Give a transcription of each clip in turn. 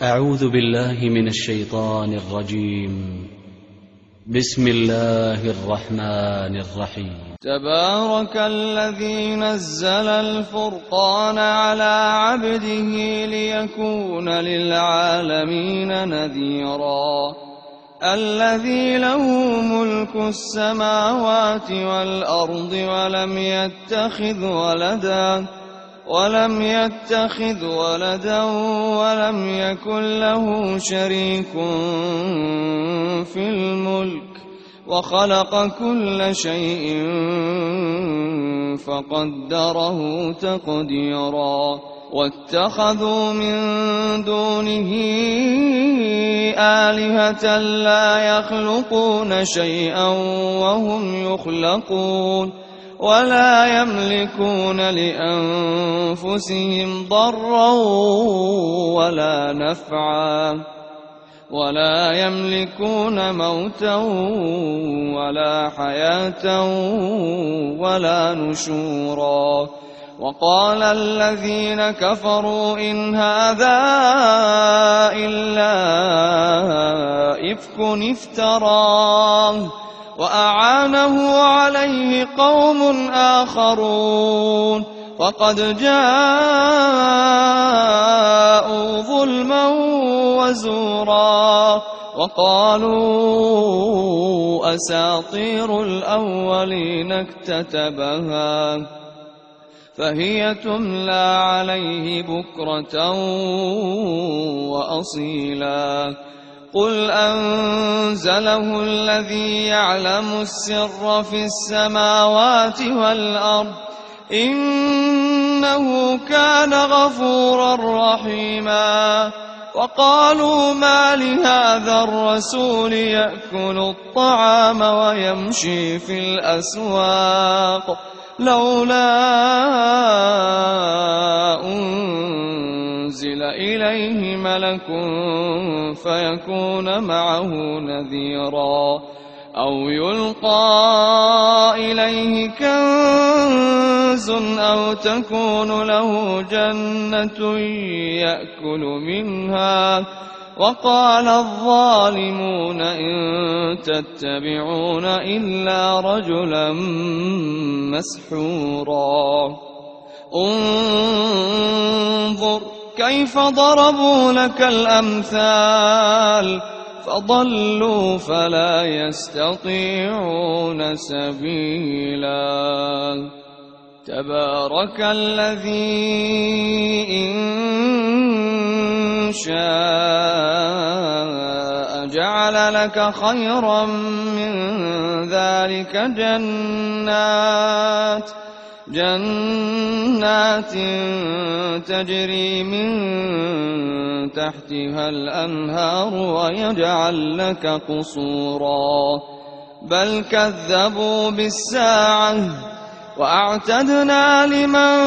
أعوذ بالله من الشيطان الرجيم. بسم الله الرحمن الرحيم. تبارك الذي نزل الفرقان على عبده ليكون للعالمين نذيرا. الذي له ملك السماوات والأرض ولم يتخذ ولدا ولم يكن له شريك في الملك وخلق كل شيء فقدره تقديرا. واتخذوا من دونه آلهة لا يخلقون شيئا وهم يخلقون ولا يملكون لأنفسهم ضرا ولا نفعا ولا يملكون موتا ولا حياة ولا نشورا. وقال الذين كفروا إن هذا إلا إفك افتراه وأعانه عليه قوم آخرون وقد جاءوا ظلما وزورا. وقالوا أساطير الأولين اكتتبها فهي تملى عليه بكرة وأصيلا. قل أنزله الذي يعلم السر في السماوات والأرض إنه كان غفورا رحيما. وقالوا ما لهذا الرسول يأكل الطعام ويمشي في الأسواق لولا أنزل إليه ملك فيكون معه نذيرا أو يلقى إليه كنز أو تكون له جنة يأكل منها. وقال الظالمون إن تتبعون إلا رجلا مسحورا. انظر كيف ضربوا لك الأمثال فضلوا فلا يستطيعون سبيلا. تبارك الذي إن شاء جعل لك خيرا من ذلك جنات تجري من تحتها الأنهار ويجعل لك قصورا. بل كذبوا بالساعة وأعتدنا لمن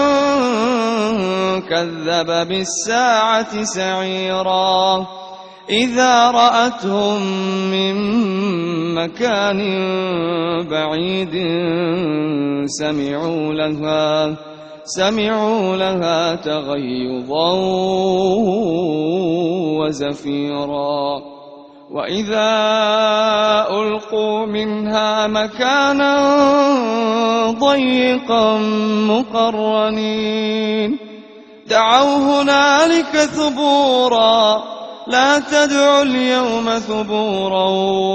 كذب بالساعة سعيرا. إذا رأتهم من مكان بعيد سمعوا لها تغيظا وزفيرا. وإذا ألقوا منها مكانا ضيقا مقرنين دعوا هنالك ثبورا لا تدعوا اليوم ثبورا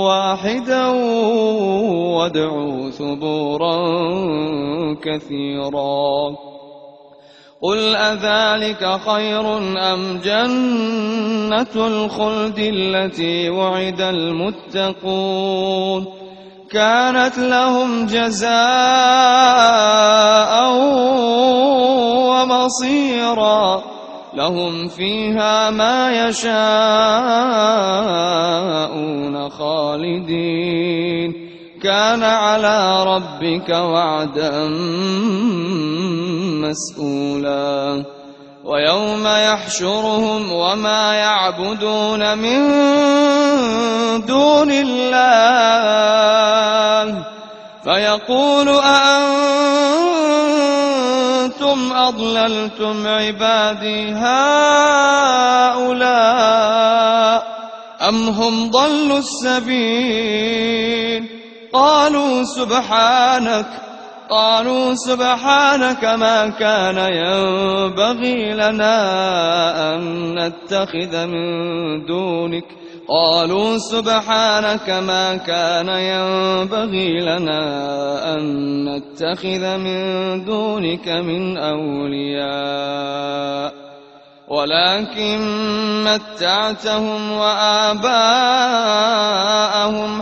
واحدا وادعوا ثبورا كثيرا. قل أذلك خير أم جنة الخلد التي وعد المتقون كانت لهم جزاء ومصيرا. لهم فيها ما يشاءون خالدين كان على ربك وعدا مسئولا. ويوم يحشرهم وما يعبدون من دون الله فيقول كنتم أضللتم عبادي هؤلاء أم هم ضلوا السبيل قالوا سبحانك ما كان ينبغي لنا أن نتخذ من دونك من أولياء ولكن متعتهم وآباءهم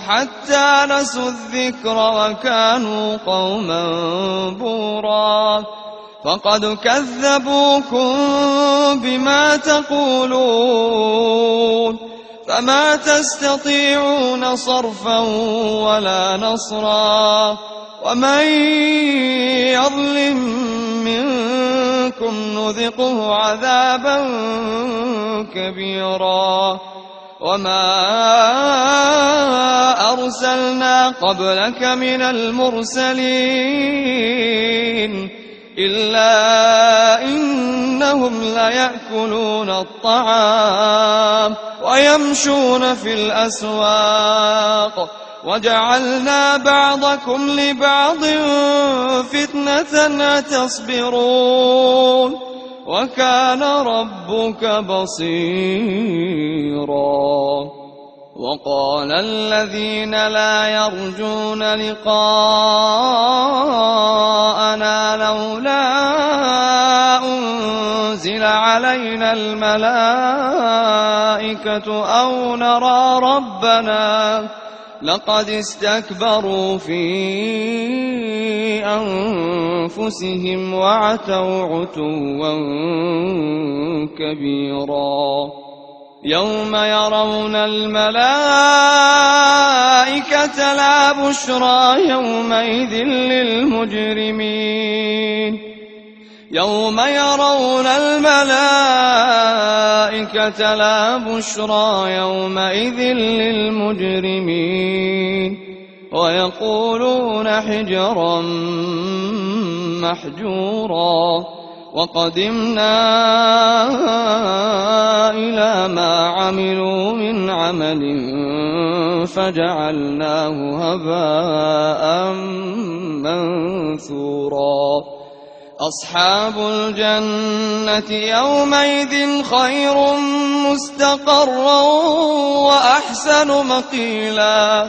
حتى نسوا الذكر وكانوا قوما بورا فقد كذبوكم بما تقولون فما تستطيعون صرفا ولا نصرا ومن يظلم منكم نذقه عذابا كبيرا وما أرسلنا قبلك من المرسلين إلا إنهم ليأكلون الطعام ويمشون في الأسواق وجعلنا بعضكم لبعض فتنة أتصبرون وكان ربك بصيرا وقال الذين لا يرجون لقاءنا لولا أنزل علينا الملائكة أو نرى ربنا لقد استكبروا في أنفسهم وعتوا عتوا كبيرا يوم يرون الملائكة لا بشرى يومئذ للمجرمين ويقولون حجرا محجورا وقدمنا إلى ما عملوا من عمل فجعلناه هباء منثورا أصحاب الجنة يومئذ خير مستقرا وأحسن مقيلا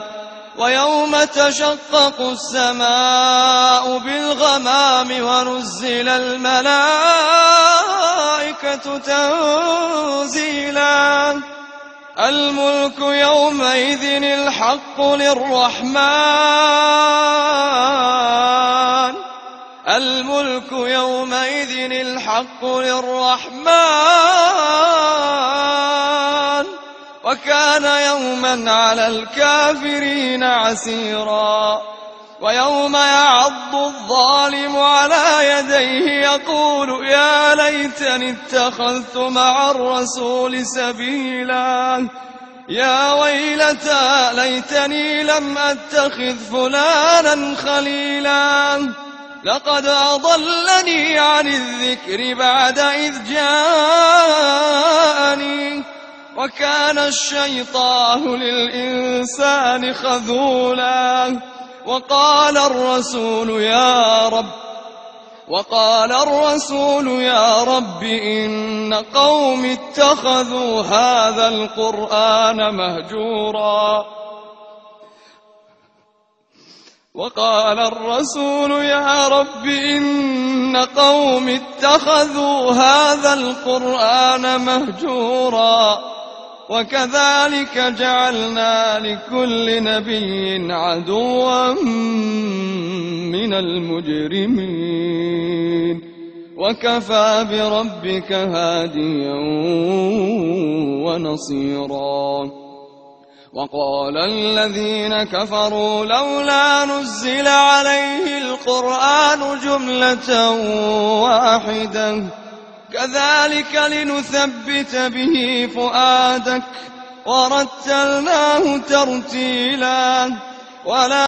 ويوم تشقق السماء بالغمام ونزل الملائكة تنزيلا الملك يومئذ الحق للرحمن وكان يوما على الكافرين عسيرا ويوم يعض الظالم على يديه يقول يا ليتني اتخذت مع الرسول سبيلا يا ويلتى ليتني لم أتخذ فلانا خليلا لقد أضلني عن الذكر بعد إذ جاءني وكان الشيطان للإنسان خذولا وقال الرسول يا رب إن قوم اتخذوا هذا القرآن مهجورا وقال الرسول يا رب إن قوم اتخذوا هذا القرآن مهجورا وكذلك جعلنا لكل نبي عدوا من المجرمين وكفى بربك هاديا ونصيرا وقال الذين كفروا لولا نزل عليه القرآن جملة واحدة كذلك لنثبت به فؤادك ورتلناه ترتيلا ولا